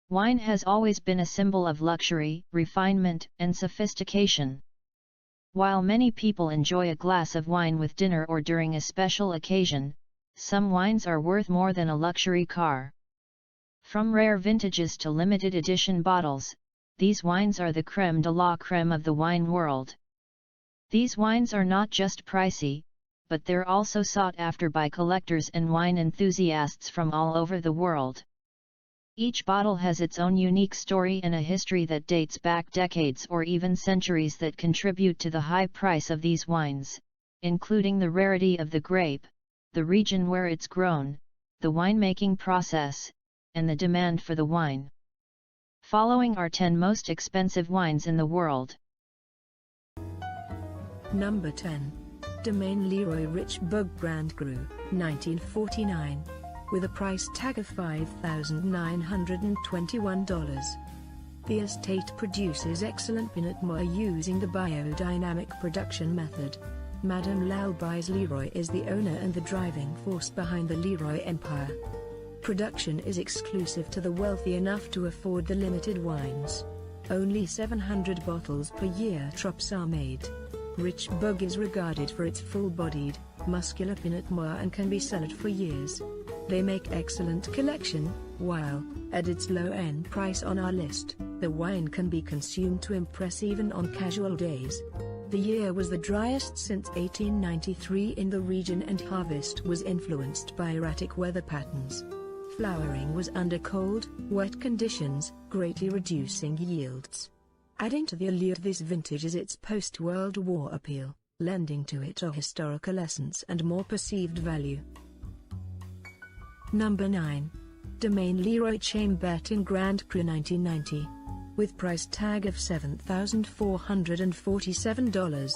Wine has always been a symbol of luxury, refinement, and sophistication. While many people enjoy a glass of wine with dinner or during a special occasion, some wines are worth more than a luxury car. From rare vintages to limited edition bottles, these wines are the crème de la crème of the wine world. These wines are not just pricey, but they're also sought after by collectors and wine enthusiasts from all over the world. Each bottle has its own unique story and a history that dates back decades or even centuries that contribute to the high price of these wines, including the rarity of the grape, the region where it's grown, the winemaking process, and the demand for the wine. Following are 10 most expensive wines in the world. Number 10. Domaine Leroy Rich Bug Grand Cru, 1949. With a price tag of $5,921. The estate produces excellent Pinot Noir using the biodynamic production method. Madame Lalbais Leroy is the owner and the driving force behind the Leroy empire. Production is exclusive to the wealthy enough to afford the limited wines. Only 700 bottles per year drops are made. Rich Bug is regarded for its full-bodied, muscular Pinot Noir and can be cellared for years. They make excellent collection, while, at its low-end price on our list, the wine can be consumed to impress even on casual days. The year was the driest since 1893 in the region and harvest was influenced by erratic weather patterns. Flowering was under cold, wet conditions, greatly reducing yields. Adding to the allure of this vintage is its post-World War appeal, lending to it a historical essence and more perceived value. Number 9. Domaine Leroy Chambertin Grand Cru 1990. With price tag of $7,447.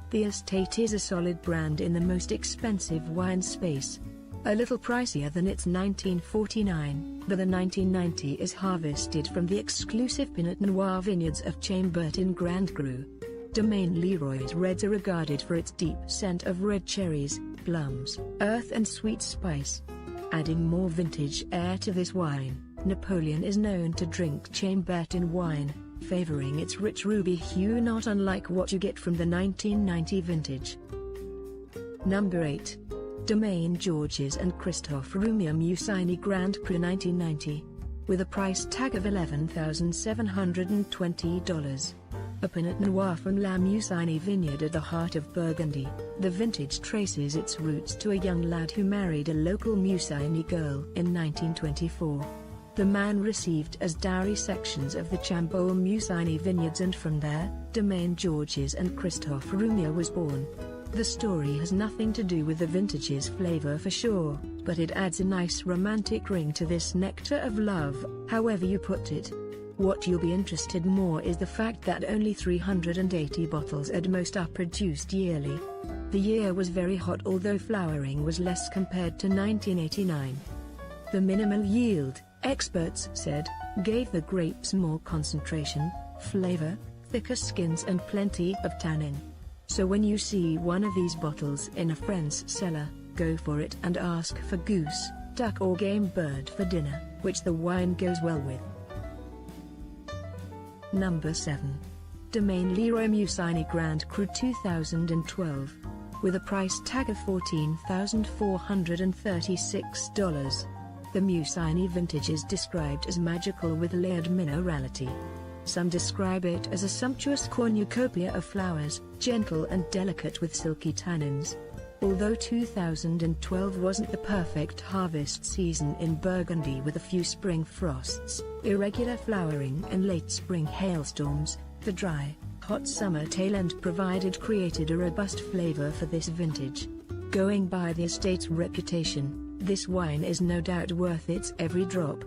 The estate is a solid brand in the most expensive wine space. A little pricier than its 1949, but the 1990 is harvested from the exclusive Pinot Noir vineyards of Chambertin Grand Cru. Domaine Leroy's reds are regarded for its deep scent of red cherries, plums, earth and sweet spice. Adding more vintage air to this wine, Napoleon is known to drink Chambertin wine, favoring its rich ruby hue not unlike what you get from the 1990 vintage. Number 8. Domaine Georges and Christophe Roumier Musigny Grand Cru 1990. With a price tag of $11,720. A Pinot Noir from La Musigny vineyard at the heart of Burgundy, the vintage traces its roots to a young lad who married a local Musigny girl in 1924. The man received as dowry sections of the Chambolle Musigny vineyards and from there, Domaine Georges and Christophe Roumier was born. The story has nothing to do with the vintage's flavor for sure, but it adds a nice romantic ring to this nectar of love, however you put it. What you'll be interested more is the fact that only 380 bottles at most are produced yearly. The year was very hot although flowering was less compared to 1989. The minimal yield, experts said, gave the grapes more concentration, flavor, thicker skins and plenty of tannin. So when you see one of these bottles in a friend's cellar, go for it and ask for goose, duck or game bird for dinner, which the wine goes well with. Number 7. Domaine Leroy Musigny Grand Cru 2012. With a price tag of $14,436. The Musigny vintage is described as magical with layered minerality. Some describe it as a sumptuous cornucopia of flowers, gentle and delicate with silky tannins. Although 2012 wasn't the perfect harvest season in Burgundy with a few spring frosts, irregular flowering and late spring hailstorms, the dry, hot summer tail end created a robust flavor for this vintage. Going by the estate's reputation, this wine is no doubt worth its every drop.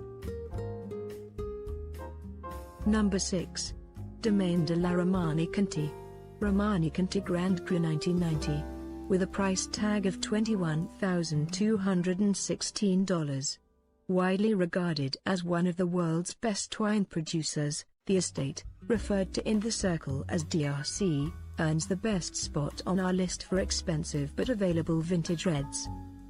Number 6. Domaine de la Romani Conti. Romani Conti Grand Cru 1990. With a price tag of $21,216. Widely regarded as one of the world's best wine producers, the estate, referred to in the circle as DRC, earns the best spot on our list for expensive but available vintage reds.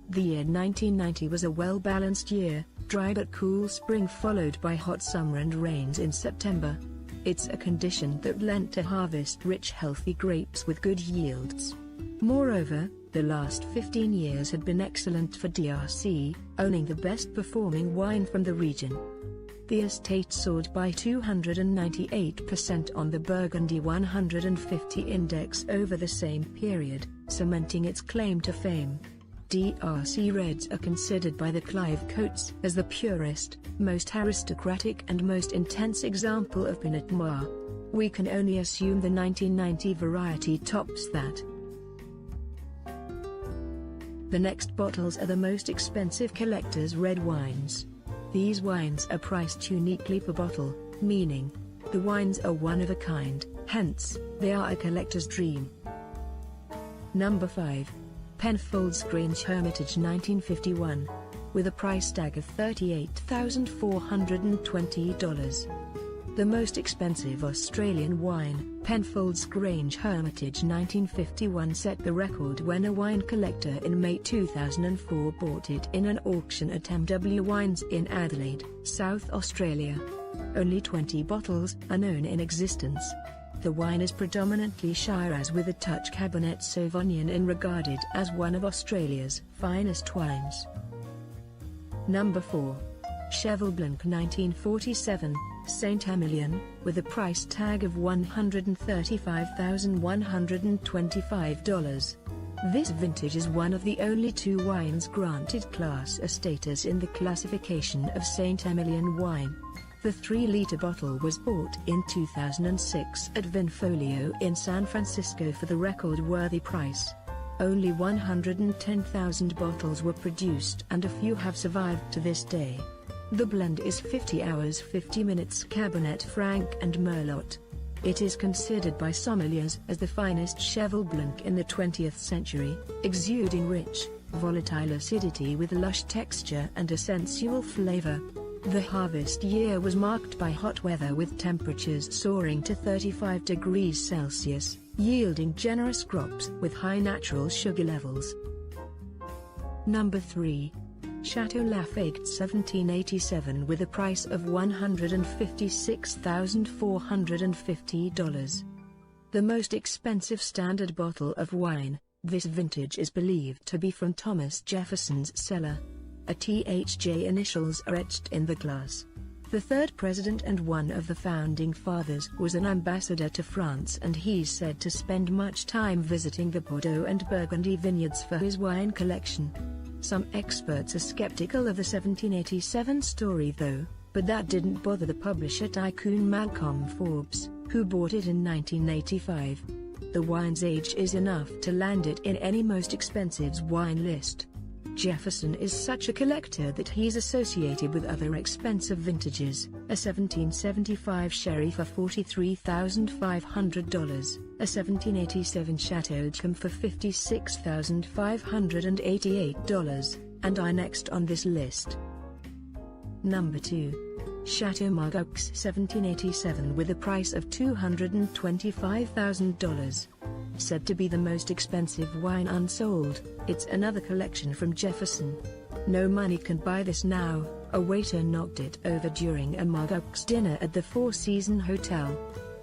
The year 1990 was a well-balanced year, Dry but cool spring followed by hot summer and rains in September. It's a condition that lent to harvest rich healthy grapes with good yields. Moreover, the last 15 years had been excellent for DRC, owning the best performing wine from the region. The estate soared by 298% on the Burgundy 150 index over the same period, cementing its claim to fame. DRC Reds are considered by the Clive Coates as the purest, most aristocratic and most intense example of Pinot Noir. We can only assume the 1990 variety tops that. The next bottles are the most expensive collector's red wines. These wines are priced uniquely per bottle, meaning the wines are one of a kind, hence, they are a collector's dream. Number 5. Penfolds Grange Hermitage 1951. With a price tag of $38,420. The most expensive Australian wine, Penfolds Grange Hermitage 1951 set the record when a wine collector in May 2004 bought it in an auction at MW Wines in Adelaide, South Australia. Only 20 bottles are known in existence. The wine is predominantly Shiraz with a touch Cabernet Sauvignon and regarded as one of Australia's finest wines. Number 4. Cheval Blanc 1947, Saint Emilion, with a price tag of $135,125. This vintage is one of the only 2 wines granted Class A status in the classification of Saint Emilion wine. The 3-liter bottle was bought in 2006 at Vinfolio in San Francisco for the record-worthy price. Only 110,000 bottles were produced and a few have survived to this day. The blend is 50 hours 50 minutes Cabernet Franc and Merlot. It is considered by sommeliers as the finest Cheval Blanc in the 20th century, exuding rich, volatile acidity with lush texture and a sensual flavor. The harvest year was marked by hot weather with temperatures soaring to 35 degrees Celsius, yielding generous crops with high natural sugar levels. Number 3. Chateau Lafayette 1787 with a price of $156,450. The most expensive standard bottle of wine, this vintage is believed to be from Thomas Jefferson's cellar. A THJ initials are etched in the glass. The 3rd president and one of the founding fathers was an ambassador to France, and he's said to spend much time visiting the Bordeaux and Burgundy vineyards for his wine collection. Some experts are skeptical of the 1787 story though, but that didn't bother the publisher tycoon Malcolm Forbes, who bought it in 1985. The wine's age is enough to land it in any most expensive wine list. Jefferson is such a collector that he's associated with other expensive vintages, a 1775 sherry for $43,500, a 1787 Chateau d'Yquem for $56,588, and I next on this list. Number 2. Chateau Margaux 1787 with a price of $225,000. Said to be the most expensive wine unsold, it's another collection from Jefferson. No money can buy this now, a waiter knocked it over during a Margaux dinner at the Four Seasons Hotel.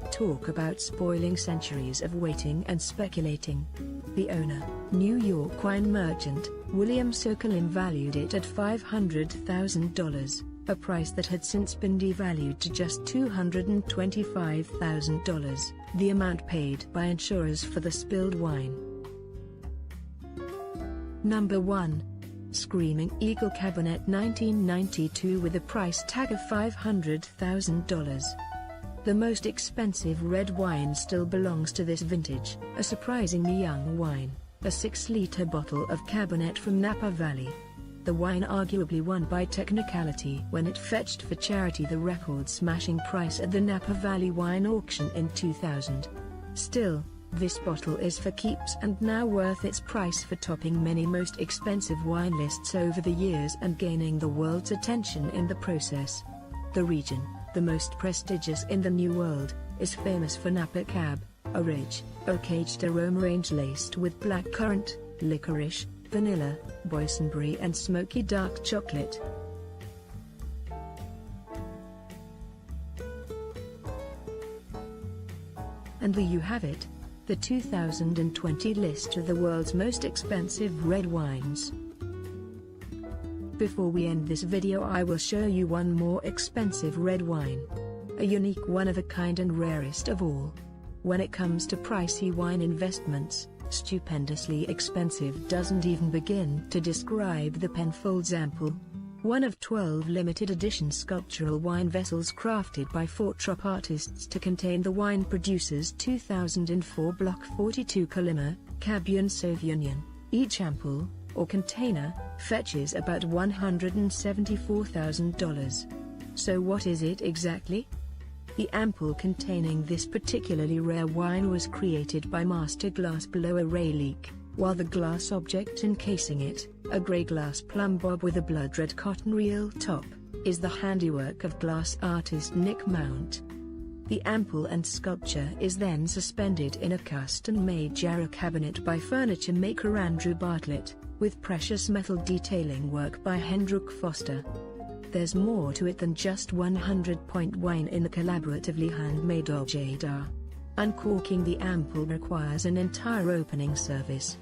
Talk about spoiling centuries of waiting and speculating. The owner, New York wine merchant, William Sokolin valued it at $500,000. A price that had since been devalued to just $225,000, the amount paid by insurers for the spilled wine. Number 1. Screaming Eagle Cabernet 1992 with a price tag of $500,000. The most expensive red wine still belongs to this vintage, a surprisingly young wine, a 6-liter bottle of Cabernet from Napa Valley. The wine arguably won by technicality when it fetched for charity the record-smashing price at the Napa Valley wine auction in 2000. Still, this bottle is for keeps and now worth its price for topping many most expensive wine lists over the years and gaining the world's attention in the process. The region, the most prestigious in the New World, is famous for Napa Cab, a rich, oak-aged aroma range laced with blackcurrant, licorice, vanilla, boysenberry and smoky dark chocolate. And there you have it, the 2020 list of the world's most expensive red wines. Before we end this video, I will show you one more expensive red wine. A unique, one of a kind and rarest of all. When it comes to pricey wine investments, stupendously expensive doesn't even begin to describe the Penfolds Ampoule. One of 12 limited edition sculptural wine vessels crafted by 4 top artists to contain the wine producer's 2004 Block 42 Colima, Cabernet Sauvignon. Each ampoule, or container, fetches about $174,000. So what is it exactly? The ampoule containing this particularly rare wine was created by master glass blower Rarity, while the glass object encasing it, a grey glass plum bob with a blood-red cotton reel top, is the handiwork of glass artist Nick Mount. The ampoule and sculpture is then suspended in a custom-made jarrah cabinet by furniture maker Andrew Bartlett, with precious metal detailing work by Hendrik Foster. There's more to it than just 100-point wine in the collaboratively handmade objet d'art. Uncorking the ampoule requires an entire opening service,